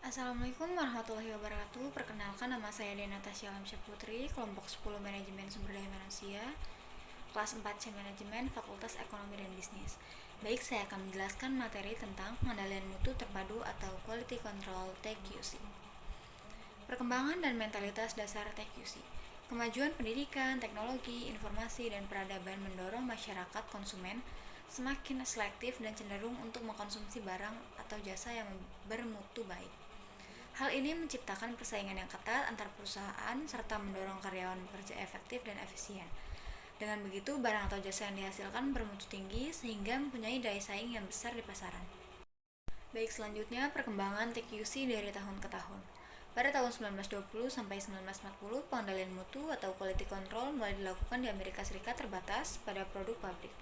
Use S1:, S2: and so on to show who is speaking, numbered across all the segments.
S1: Assalamualaikum warahmatullahi wabarakatuh. Perkenalkan, nama saya Dena Tasya Alamsyah Putri, kelompok 10 Manajemen Sumber Daya Manusia, kelas 4 C Manajemen, Fakultas Ekonomi dan Bisnis. Baik, saya akan menjelaskan materi tentang pengendalian mutu terpadu atau Quality Control TQC. Perkembangan dan mentalitas dasar TQC. Kemajuan pendidikan, teknologi, informasi, dan peradaban mendorong masyarakat konsumen semakin selektif dan cenderung untuk mengkonsumsi barang atau jasa yang bermutu baik. Hal ini menciptakan persaingan yang ketat antar perusahaan serta mendorong karyawan bekerja efektif dan efisien. Dengan begitu, barang atau jasa yang dihasilkan bermutu tinggi sehingga mempunyai daya saing yang besar di pasaran. Baik, selanjutnya perkembangan TQC dari tahun ke tahun. Pada tahun 1920 sampai 1940, pengendalian mutu atau quality control mulai dilakukan di Amerika Serikat terbatas pada produk pabrik.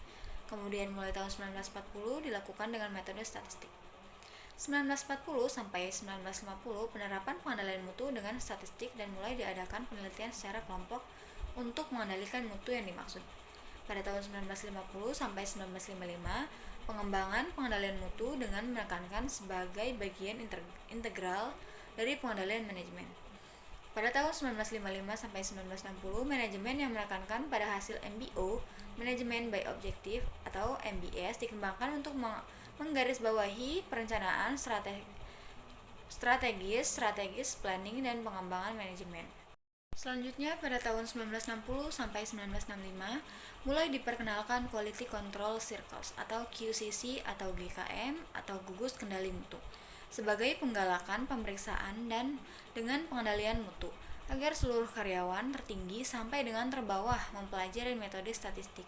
S1: Kemudian mulai tahun 1940 dilakukan dengan metode statistik. 1940 sampai 1950 penerapan pengendalian mutu dengan statistik dan mulai diadakan penelitian secara kelompok untuk mengendalikan mutu yang dimaksud. Pada tahun 1950 sampai 1955, pengembangan pengendalian mutu dengan menekankan sebagai bagian integral dari pengendalian manajemen. Pada tahun 1955 sampai 1960, manajemen yang menekankan pada hasil MBO, Management by Objective atau MBS, dikembangkan untuk menggarisbawahi perencanaan strategis, planning, dan pengembangan manajemen. Selanjutnya, pada tahun 1960 sampai 1965, mulai diperkenalkan Quality Control Circles atau QCC atau GKM atau gugus kendali mutu sebagai penggalakan pemeriksaan dan dengan pengendalian mutu agar seluruh karyawan tertinggi sampai dengan terbawah mempelajari metode statistik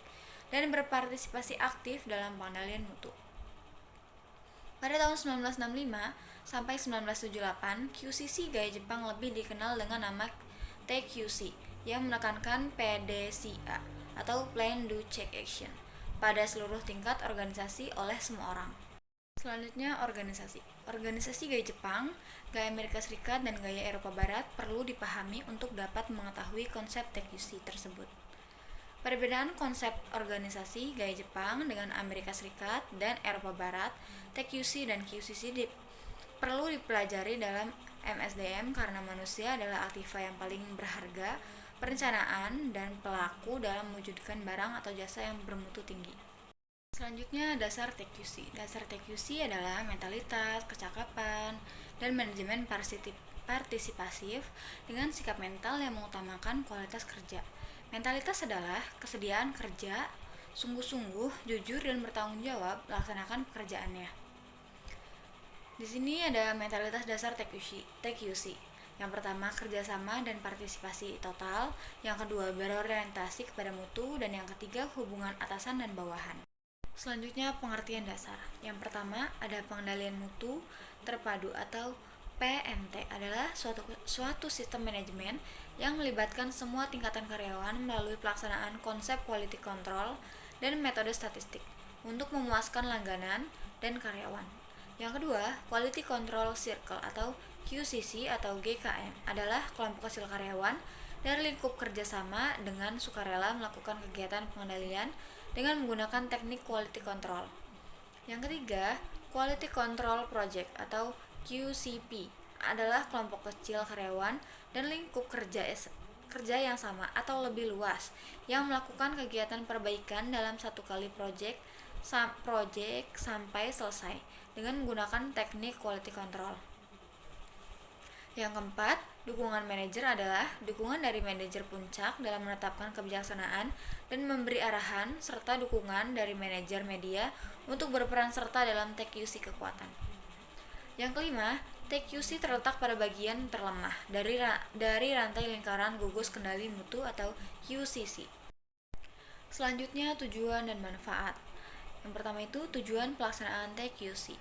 S1: dan berpartisipasi aktif dalam pengendalian mutu. Pada tahun 1965 sampai 1978, QCC gaya Jepang lebih dikenal dengan nama TQC yang menekankan PDCA atau Plan Do Check Action pada seluruh tingkat organisasi oleh semua orang. Selanjutnya, organisasi. Organisasi gaya Jepang, gaya Amerika Serikat, dan gaya Eropa Barat perlu dipahami untuk dapat mengetahui konsep TQC tersebut. Perbedaan konsep organisasi gaya Jepang dengan Amerika Serikat dan Eropa Barat, TQC dan QCC perlu dipelajari dalam MSDM karena manusia adalah aktiva yang paling berharga, perencanaan, dan pelaku dalam mewujudkan barang atau jasa yang bermutu tinggi. Selanjutnya, dasar TQC. Dasar TQC adalah mentalitas, kecakapan, dan manajemen partisipasif dengan sikap mental yang mengutamakan kualitas kerja. Mentalitas adalah kesediaan kerja, sungguh-sungguh, jujur, dan bertanggung jawab melaksanakan pekerjaannya. Di sini ada mentalitas dasar TQC. Yang pertama, kerjasama dan partisipasi total. Yang kedua, berorientasi kepada mutu. Dan yang ketiga, hubungan atasan dan bawahan. Selanjutnya, pengertian dasar. Yang pertama, ada pengendalian mutu terpadu atau PMT adalah suatu sistem manajemen yang melibatkan semua tingkatan karyawan melalui pelaksanaan konsep quality control dan metode statistik untuk memuaskan langganan dan karyawan. Yang kedua, Quality Control Circle atau QCC atau GKM adalah kelompok kecil karyawan dari lingkup kerjasama dengan sukarela melakukan kegiatan pengendalian dengan menggunakan teknik quality control. Yang ketiga, Quality Control Project atau QCP adalah kelompok kecil karyawan dan lingkup kerja yang sama atau lebih luas yang melakukan kegiatan perbaikan dalam satu kali proyek sampai selesai dengan menggunakan teknik quality control. Yang keempat, dukungan manajer adalah dukungan dari manajer puncak dalam menetapkan kebijaksanaan dan memberi arahan, serta dukungan dari manajer media untuk berperan serta dalam TQC kekuatan. Yang kelima, TQC terletak pada bagian terlemah dari rantai lingkaran gugus kendali mutu atau QCC. Selanjutnya, tujuan dan manfaat. Yang pertama itu tujuan pelaksanaan TQC.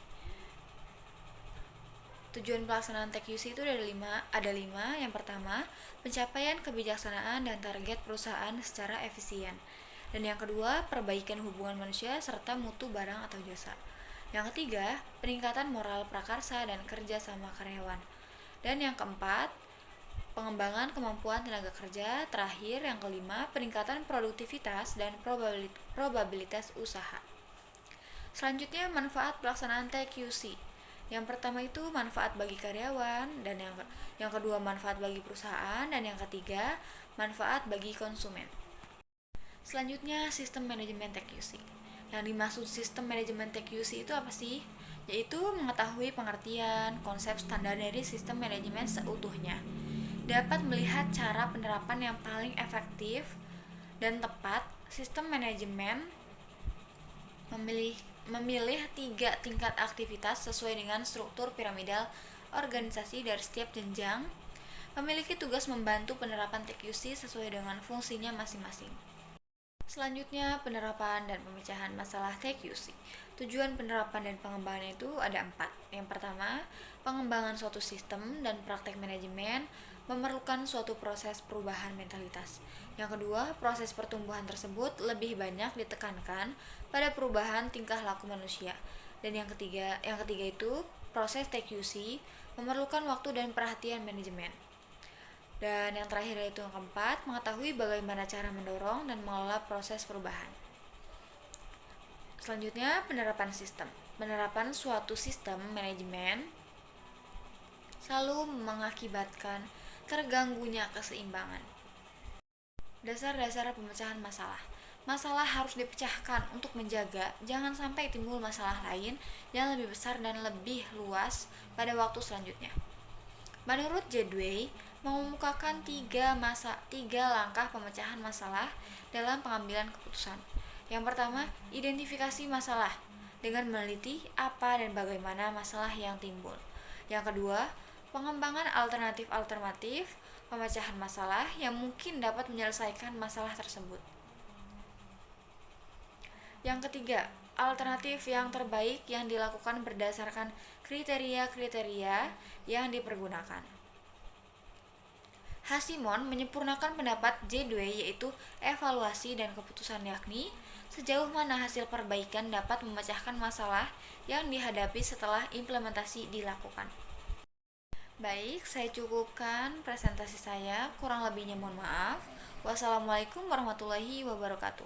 S1: Tujuan pelaksanaan TQC itu ada lima. Yang pertama, pencapaian kebijaksanaan dan target perusahaan secara efisien. Dan yang kedua, perbaikan hubungan manusia serta mutu barang atau jasa. Yang ketiga, peningkatan moral prakarsa dan kerja sama karyawan. Dan yang keempat, pengembangan kemampuan tenaga kerja. Terakhir, yang kelima, peningkatan produktivitas dan probabilitas usaha. Selanjutnya, manfaat pelaksanaan TQC. Yang pertama itu manfaat bagi karyawan, dan yang kedua manfaat bagi perusahaan, dan yang ketiga manfaat bagi konsumen. Selanjutnya, sistem manajemen TQC. Yang dimaksud sistem manajemen TQC itu apa sih? Yaitu mengetahui pengertian konsep standar dari sistem manajemen seutuhnya. Dapat melihat cara penerapan yang paling efektif dan tepat. Sistem manajemen memilih 3 tingkat aktivitas sesuai dengan struktur piramidal organisasi dari setiap jenjang, memiliki tugas membantu penerapan TQC sesuai dengan fungsinya masing-masing. Selanjutnya, penerapan dan pemecahan masalah TQC. Tujuan penerapan dan pengembangan itu ada 4. Yang pertama, pengembangan suatu sistem dan praktek manajemen memerlukan suatu proses perubahan mentalitas. Yang kedua, proses pertumbuhan tersebut lebih banyak ditekankan pada perubahan tingkah laku manusia. Dan yang ketiga itu proses TQC memerlukan waktu dan perhatian manajemen. Dan yang terakhir yaitu yang keempat, mengetahui bagaimana cara mendorong dan mengelola proses perubahan. Selanjutnya, penerapan sistem. Penerapan suatu sistem manajemen selalu mengakibatkan terganggunya keseimbangan. Dasar-dasar pemecahan masalah. Masalah harus dipecahkan untuk menjaga jangan sampai timbul masalah lain yang lebih besar dan lebih luas pada waktu selanjutnya. Menurut Jedway, mengemukakan 3 langkah pemecahan masalah dalam pengambilan keputusan. Yang pertama, identifikasi masalah dengan meneliti apa dan bagaimana masalah yang timbul. Yang kedua, pengembangan alternatif pemecahan masalah yang mungkin dapat menyelesaikan masalah tersebut. Yang ketiga, alternatif yang terbaik yang dilakukan berdasarkan kriteria-kriteria yang dipergunakan. Hasimon menyempurnakan pendapat Jedway yaitu evaluasi dan keputusan, yakni sejauh mana hasil perbaikan dapat memecahkan masalah yang dihadapi setelah implementasi dilakukan. Baik, saya cukupkan presentasi saya, kurang lebihnya mohon maaf. Wassalamualaikum warahmatullahi wabarakatuh.